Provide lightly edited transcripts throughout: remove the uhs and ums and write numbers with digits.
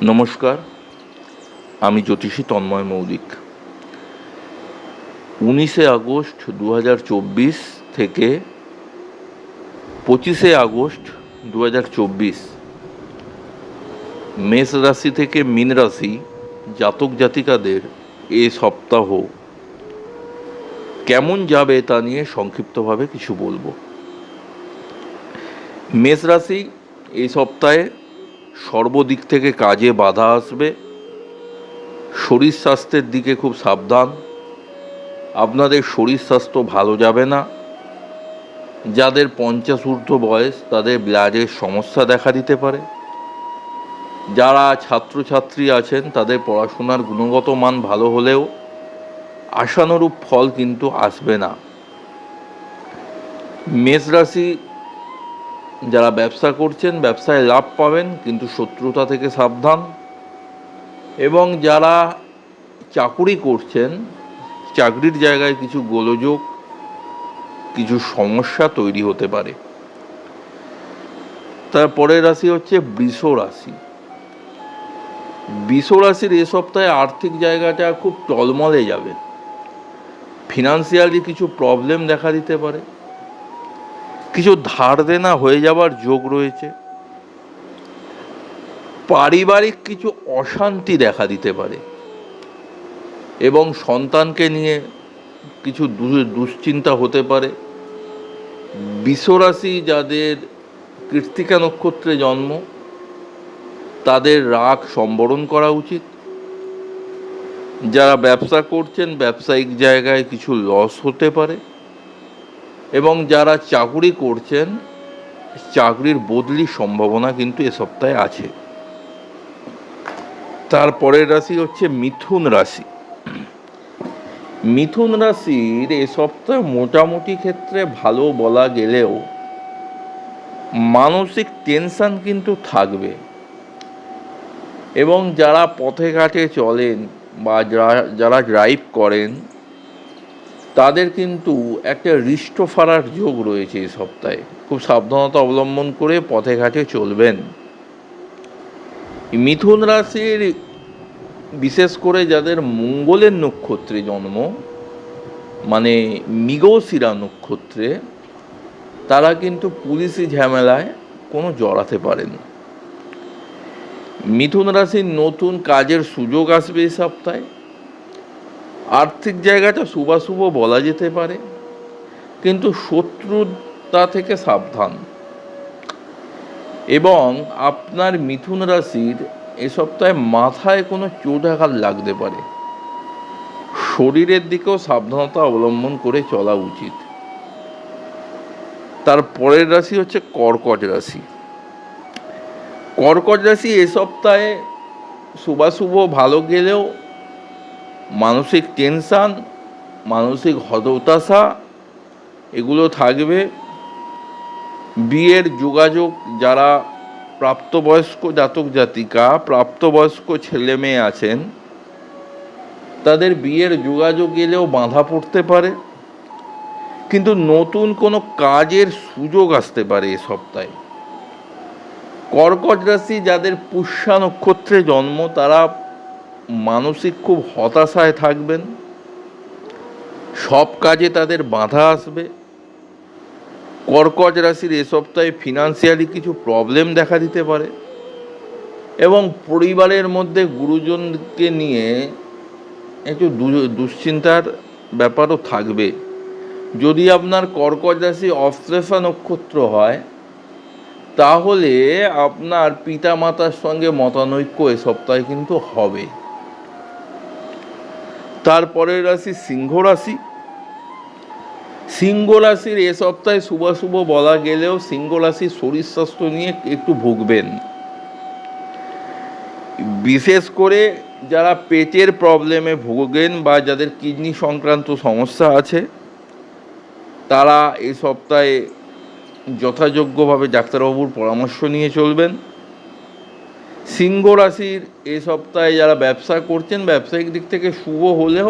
নমস্কার, আমি জ্যোতিষী তন্ময় মৌলিক। 19 আগস্ট 2024 থেকে 25 আগস্ট 2024 মেষ রাশি থেকে মীন রাশি জাতক জাতিকাদের এ সপ্তাহ কেমন যাবে তা নিয়ে সংক্ষিপ্তভাবে কিছু বলবো। মেষ রাশি এই সপ্তাহে সর্বদিক থেকে কাজে বাধা আসবে। শরীর স্বাস্থ্যের দিকে খুব সাবধান। আপনাদের শরীর স্বাস্থ্য ভালো যাবে না। যাদের 50 ঊর্ধ্ব বয়স তাদের ব্লাডের সমস্যা দেখা দিতে পারে। যারা ছাত্রছাত্রী আছেন তাদের পড়াশোনার গুণগত মান ভালো হলেও আশানুরূপ ফল কিন্তু আসবে না। মেষ রাশি যারা ব্যবসা করছেন ব্যবসায় লাভ পাবেন, কিন্তু শত্রুতা থেকে সাবধান। এবং যারা চাকুরি করছেন চাকরির জায়গায় কিছু গোলযোগ, কিছু সমস্যা তৈরি হতে পারে। তারপরের রাশি হচ্ছে বৃষ রাশি। বৃষ রাশির এ সপ্তাহে আর্থিক জায়গাটা খুব টলমলে যাবে। ফিনান্সিয়ালি কিছু প্রবলেম দেখা দিতে পারে, কিছু ধার দেনা হয়ে যাবার যোগ রয়েছে। পারিবারিক কিছু অশান্তি দেখা দিতে পারে এবং সন্তানকে নিয়ে কিছু দুশ্চিন্তা হতে পারে। বৃষ রাশি যাদের কৃত্তিকা নক্ষত্রে জন্ম তাদের রাগ সম্বরণ করা উচিত। যারা ব্যবসা করছেন ব্যবসায়িক জায়গায় কিছু লস হতে পারে, এবং যারা চাকরি করছেন চাকরির বদলির সম্ভাবনা কিন্তু এ সপ্তাহে আছে। তারপরের রাশি হচ্ছে মিথুন রাশি। মিথুন রাশির এ সপ্তাহে মোটামুটি ক্ষেত্রে ভালো বলা গেলেও মানসিক টেনশন কিন্তু থাকবে। এবং যারা পথে ঘাটে চলেন বা যারা ড্রাইভ করেন তাদের কিন্তু একটা হৃষ্ট ফারার যোগ রয়েছে এই সপ্তাহে। খুব সাবধানতা অবলম্বন করে পথে ঘাটে চলবেন। মিথুন রাশির বিশেষ করে যাদের মঙ্গলের নক্ষত্রে জন্ম, মানে মৃগশিরা নক্ষত্রে, তারা কিন্তু পুলিশি ঝামেলায় কোনো জড়াতে পারেন। মিথুন রাশির নতুন কাজের সুযোগ আসবে এই সপ্তাহে। আর্থিক জায়গাটা শুভাশুভ বলা যেতে পারে, কিন্তু শত্রুতা থেকে সাবধান। এবং আপনার মিথুন রাশির এ সপ্তাহে মাথায় কোনো চোটাঘাত লাগতে পারে। শরীরের দিকেও সাবধানতা অবলম্বন করে চলা উচিত। তার পরের রাশি হচ্ছে কর্কট রাশি। কর্কট রাশি এ সপ্তাহে শুভাশুভ ভালো গেলেও মানসিক টেনশান, মানসিক হতাশা এগুলো থাকবে। বিয়ের যোগাযোগ, যারা প্রাপ্তবয়স্ক জাতক জাতিকা, প্রাপ্তবয়স্ক ছেলে মেয়ে আছেন তাদের বিয়ের যোগাযোগ এলেও বাধা পড়তে পারে, কিন্তু নতুন কোনো কাজের সুযোগ আসতে পারে এ সপ্তাহে। কর্কট রাশি যাদের পুষ্যা নক্ষত্রে জন্ম তারা মানসিক খুব হতাশায় থাকবেন। সব কাজে তাদের বাধা আসবে। কর্কট রাশির এ সপ্তাহে ফিনান্সিয়ালি কিছু প্রবলেম দেখা দিতে পারে, এবং পরিবারের মধ্যে গুরুজনকে নিয়ে একটু দুশ্চিন্তার ব্যাপারও থাকবে। যদি আপনার কর্কট রাশি অশ্লেষা নক্ষত্র হয় তাহলে আপনার পিতামাতার সঙ্গে মতানৈক্য এ সপ্তাহে কিন্তু হবে। তারপরের রাশি সিংহ রাশি। সিংহ রাশির এ সপ্তাহে শুভাশুভ বলা গেলেও সিংহ রাশির শরীর স্বাস্থ্য নিয়ে একটু ভুগবেন। বিশেষ করে যারা পেটের প্রবলেমে ভোগেন বা যাদের কিডনি সংক্রান্ত সমস্যা আছে তারা এই সপ্তাহে যথাযোগ্যভাবে ডাক্তারবাবুর পরামর্শ নিয়ে চলবেন। সিংহ রাশির এ সপ্তাহে যারা ব্যবসা করছেন ব্যবসায়িক দিক থেকে শুভ হলেও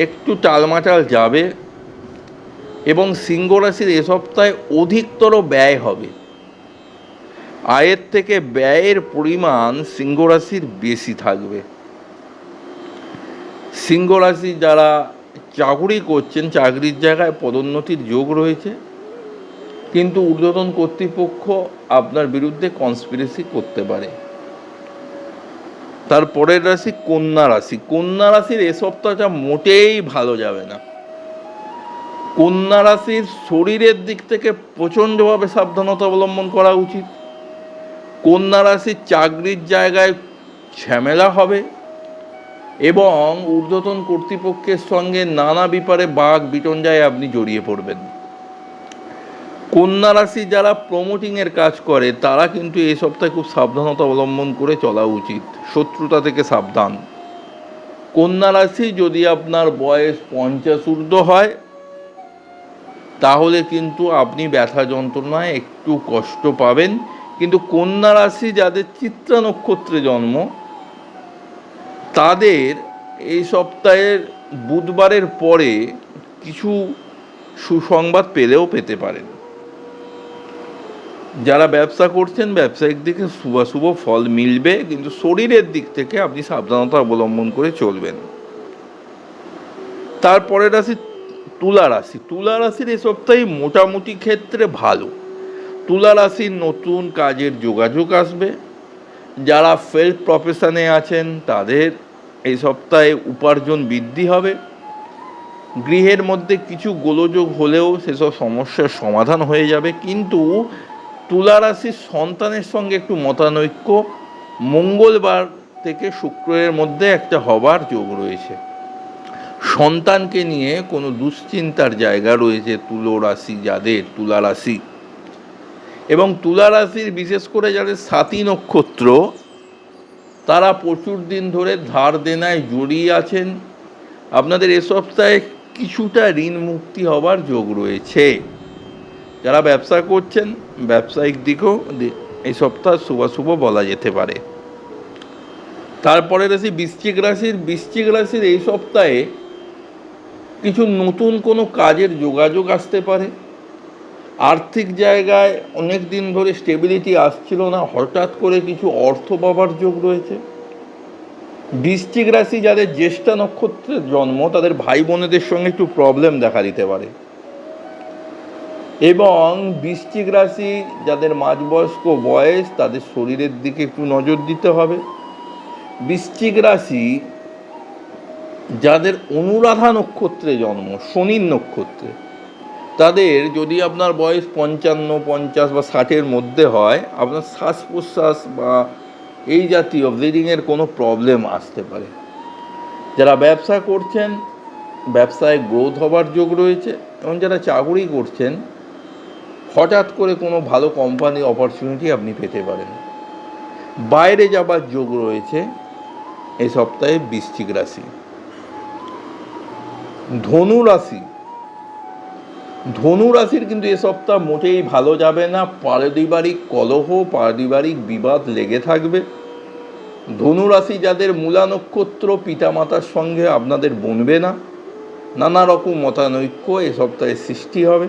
একটু টালমাটাল যাবে, এবং সিংহ রাশির এ সপ্তাহে অধিকতর ব্যয় হবে। আয়ের থেকে ব্যয়ের পরিমাণ সিংহ রাশির বেশি থাকবে। সিংহ রাশি যারা চাকুরি করছেন, চাকরির জায়গায় পদোন্নতির যোগ রয়েছে, কিন্তু ঊর্ধ্বতন কর্তৃপক্ষ আপনার বিরুদ্ধে কনস্পিরেসি করতে পারে। তারপরের রাশি কন্যা রাশি। কন্যা রাশির এ সপ্তাহটা মোটেই ভালো যাবে না। কন্যা রাশির শরীরের দিক থেকে প্রচণ্ডভাবে সাবধানতা অবলম্বন করা উচিত। কন্যা রাশির চাকরির জায়গায় ঝামেলা হবে এবং ঊর্ধ্বতন কর্তৃপক্ষের সঙ্গে নানা ব্যাপারে বাক বিতণ্ডায় আপনি জড়িয়ে পড়বেন। কন্যা রাশি যারা প্রমোটিংয়ের কাজ করে তারা কিন্তু এই সপ্তাহে খুব সাবধানতা অবলম্বন করে চলা উচিত, শত্রুতা থেকে সাবধান। কন্যা রাশি যদি আপনার বয়স 50 ঊর্ধ্ব হয় তাহলে কিন্তু আপনি ব্যথা যন্ত্রণায় একটু কষ্ট পাবেন, কিন্তু কন্যা রাশি যাদের চিত্রা নক্ষত্রে জন্ম তাদের এই সপ্তাহের বুধবারের পরে কিছু সুসংবাদ পেতে পারেন। যারা ব্যবসা করছেন ব্যবসায়িক দিকে শুভ ফল মিলবে, কিন্তু শরীরের দিক থেকে আপনি সাবধানতা অবলম্বন করে চলবেন। তারপরে রাশি তুলা রাশি। তুলা রাশির এই সপ্তাহে মোটামুটি ক্ষেত্রে ভালো। তুলা রাশির নতুন কাজের যোগাযোগ আসবে। যারা ফিল্ড প্রফেশনে আছেন তাদের এই সপ্তাহে উপার্জন বৃদ্ধি হবে। গৃহের মধ্যে কিছু গোলযোগ হলেও সেসব সমস্যার সমাধান হয়ে যাবে, কিন্তু তুলা রাশির সন্তানের সঙ্গে একটু মতানৈক্য মঙ্গলবার থেকে শুক্রের মধ্যে একটা হবার যোগ রয়েছে। সন্তানকে নিয়ে কোনো দুশ্চিন্তার জায়গা রয়েছে তুলা রাশি এবং তুলা রাশির বিশেষ করে যাদের সাতী নক্ষত্র তারা প্রচুর দিন ধরে ধার দেনায় জড়িয়ে আছেন। আপনাদের এ সপ্তাহে কিছুটা ঋণ মুক্তি হবার যোগ রয়েছে। যারা ব্যবসা করছেন ব্যবসায়িক দিকেও এই সপ্তাহ শুভ বলা যেতে পারে। তারপরে রাশি বৃশ্চিক রাশির এই সপ্তাহে কিছু নতুন কোনো কাজের যোগাযোগ আসতে পারে। আর্থিক জায়গায় অনেক দিন ধরে স্টেবিলিটি আসছিল না, হঠাৎ করে কিছু অর্থ পাবার যোগ রয়েছে। বৃশ্চিক রাশি যাদের জ্যেষ্ঠা নক্ষত্রের জন্ম তাদের ভাই বোনেদের সঙ্গে একটু প্রবলেম দেখা দিতে পারে, এবং বৃশ্চিক রাশি যাদের মাঝবয়স্ক বয়স তাদের শরীরের দিকে একটু নজর দিতে হবে। বৃশ্চিক রাশি যাদের অনুরাধা নক্ষত্রে জন্ম, শনির নক্ষত্রে, তাদের যদি আপনার বয়স 55, 50 বা 60-এর মধ্যে হয় আপনার শ্বাস প্রশ্বাস বা এই জাতীয় ব্রিদিংয়ের কোনো প্রবলেম আসতে পারে। যারা ব্যবসা করছেন ব্যবসায় গ্রোথ হবার যোগ রয়েছে, এবং যারা চাকরি করছেন হঠাৎ করে কোনো ভালো কোম্পানি অপরচুনিটি আপনি পেতে পারেন। বাইরে যাবার যোগ রয়েছে এই সপ্তাহে বৃশ্চিক রাশি। ধনু রাশির কিন্তু এ সপ্তাহ মোটেই ভালো যাবে না। পারিবারিক কলহ, পারিবারিক বিবাদ লেগে থাকবে। ধনু রাশি যাদের মূলা নক্ষত্র, পিতামাতার সঙ্গে আপনাদের বনবে না, নানা রকম মতানৈক্য এ সপ্তাহে সৃষ্টি হবে।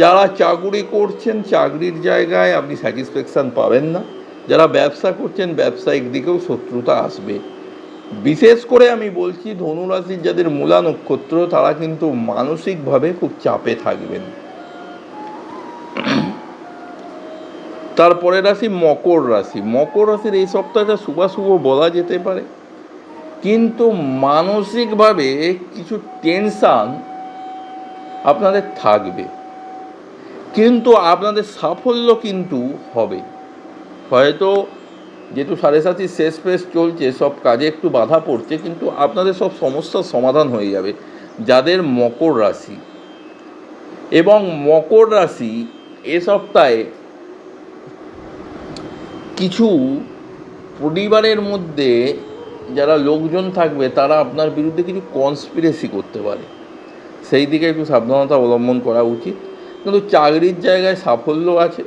যারা চাকরি করছেন চাকরির জায়গায় আপনি স্যাটিসফ্যাকশান পাবেন না। যারা ব্যবসা করছেন ব্যবসায়িক দিকেও শত্রুতা আসবে। বিশেষ করে আমি বলছি ধনুরাশির যাদের মূলা নক্ষত্র তারা কিন্তু মানসিকভাবে খুব চাপে থাকবেন। তারপরে রাশি মকর রাশির এই সপ্তাহটা শুভ বলা যেতে পারে, কিন্তু মানসিকভাবে কিছু টেনশান আপনাদের থাকবে, কিন্তু আপনাদের সাফল্য কিন্তু হবে। হয়তো যেহেতু 7.5 শেষ পেশ চলছে, সব কাজে একটু বাধা পড়ছে, কিন্তু আপনাদের সব সমস্যার সমাধান হয়ে যাবে। যাদের মকর রাশি এবং মকর রাশি এ সপ্তাহে কিছু পরিবারের মধ্যে যারা লোকজন থাকবে তারা আপনার বিরুদ্ধে কিছু কনস্পিরেসি করতে পারে, সেই দিকে একটু সাবধানতা অবলম্বন করা উচিত। কিন্তু চাকরির জায়গায় সাফল্য আছে,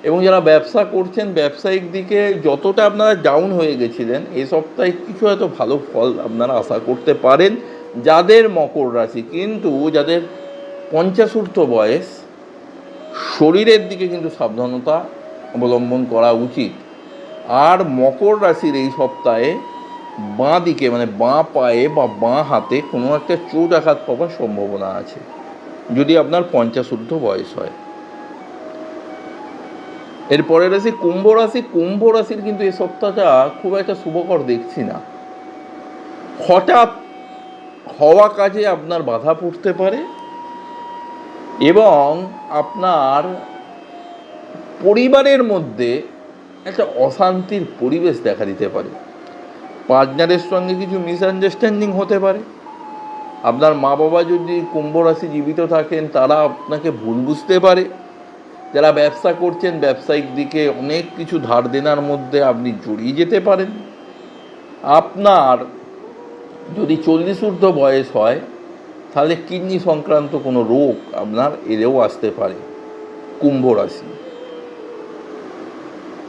এবং যারা ব্যবসা করছেন ব্যবসায়িক দিকে যতটা আপনারা ডাউন হয়ে গেছিলেন এই সপ্তাহে কিছু হয়তো ভালো ফল আপনারা আশা করতে পারেন যাদের মকর রাশি। কিন্তু যাদের 50 ঊর্ধ্ব বয়স শরীরের দিকে কিন্তু সাবধানতা অবলম্বন করা উচিত। আর মকর রাশির এই সপ্তাহে বাঁ দিকে মানে বাঁ পায়ে বা বাঁ হাতে কোনো একটা চোট আঘাত পাওয়ার সম্ভাবনা আছে, যদি আপনার 50 ঊর্ধ্ব বয়স হয়। এরপরে রাশি কুম্ভ রাশি। কুম্ভ রাশির কিন্তু এই সপ্তাহটা খুব একটা শুভকর দেখছি না। হঠাৎ হওয়া কাজে আপনার বাধা পড়তে পারে এবং আপনার পরিবারের মধ্যে একটা অশান্তির পরিবেশ দেখা দিতে পারে। পার্টনারের সঙ্গে কিছু মিসআন্ডারস্ট্যান্ডিং হতে পারে। আপনার মা বাবা যদি কুম্ভ রাশি জীবিত থাকেন তারা আপনাকে ভুল বুঝতে পারে। যারা ব্যবসা করছেন ব্যবসায়িক দিকে অনেক কিছু ধার দেনার মধ্যে আপনি জড়িয়ে যেতে পারেন। আপনার যদি 40 ঊর্ধ্ব বয়স হয় তাহলে কিডনি সংক্রান্ত কোনো রোগ আপনার এলেও আসতে পারে কুম্ভ রাশি।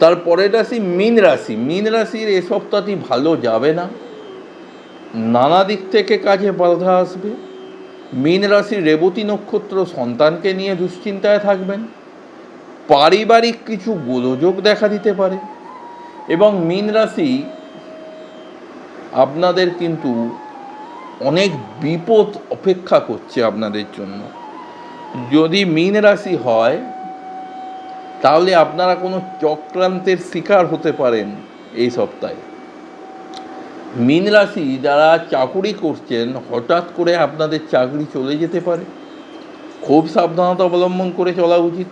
তারপরের রাশি মীন রাশি। মীন রাশির এ সপ্তাহটি ভালো যাবে না, নানা দিক থেকে কাজে বাধা আসবে। মীন রাশির রেবতী নক্ষত্র, সন্তানকে নিয়ে দুশ্চিন্তায় থাকবেন। পারিবারিক কিছু গোলযোগ দেখা দিতে পারে এবং মীন রাশি আপনাদের কিন্তু অনেক বিপদ অপেক্ষা করছে আপনাদের জন্য। যদি মীন রাশি হয় তাহলে আপনারা কোনো চক্রান্তের শিকার হতে পারেন এই সপ্তাহে। মীন রাশি যারা চাকুরি করছেন হঠাৎ করে আপনাদের চাকরি চলে যেতে পারে, খুব সাবধানতা অবলম্বন করে চলা উচিত।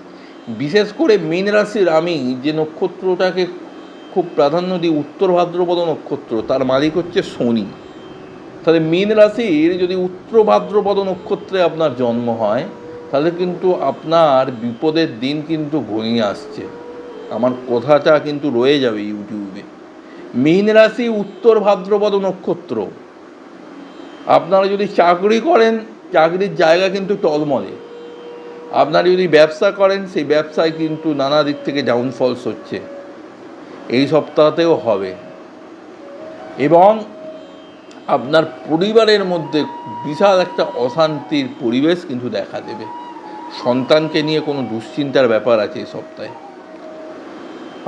বিশেষ করে মীন রাশির আমি যে নক্ষত্রটাকে খুব প্রাধান্য দিই, উত্তর ভাদ্রপদ নক্ষত্র, তার মালিক হচ্ছে শনি। তাহলে মীন রাশির যদি উত্তর ভাদ্রপদ নক্ষত্রে আপনার জন্ম হয় তাহলে কিন্তু আপনার বিপদের দিন কিন্তু ঘনিয়ে আসছে। আমার কথাটা কিন্তু রয়ে যাবে ইউটিউবে। মীন রাশি উত্তর ভাদ্রপদ নক্ষত্র, আপনারা যদি চাকরি করেন চাকরির জায়গা কিন্তু টলমলে। আপনারা যদি ব্যবসা করেন সেই ব্যবসায় কিন্তু নানা দিক থেকে ডাউনফলস হচ্ছে, এই সপ্তাহতেও হবে। এবং আপনার পরিবারের মধ্যে বিশাল একটা অশান্তির পরিবেশ কিন্তু দেখা দেবে। সন্তানকে নিয়ে কোনো দুশ্চিন্তার ব্যাপার আছে এই সপ্তাহে।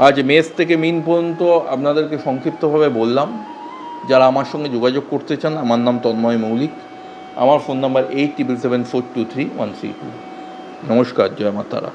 আজ মেষ থেকে মিন পর্যন্ত আপনাদেরকে সংক্ষিপ্তভাবে বললাম। যারা আমার সঙ্গে যোগাযোগ করতে চান, আমার নাম তন্ময় মৌলিক, আমার ফোন নাম্বার 877423 132। নমস্কার, জয় মা তারা।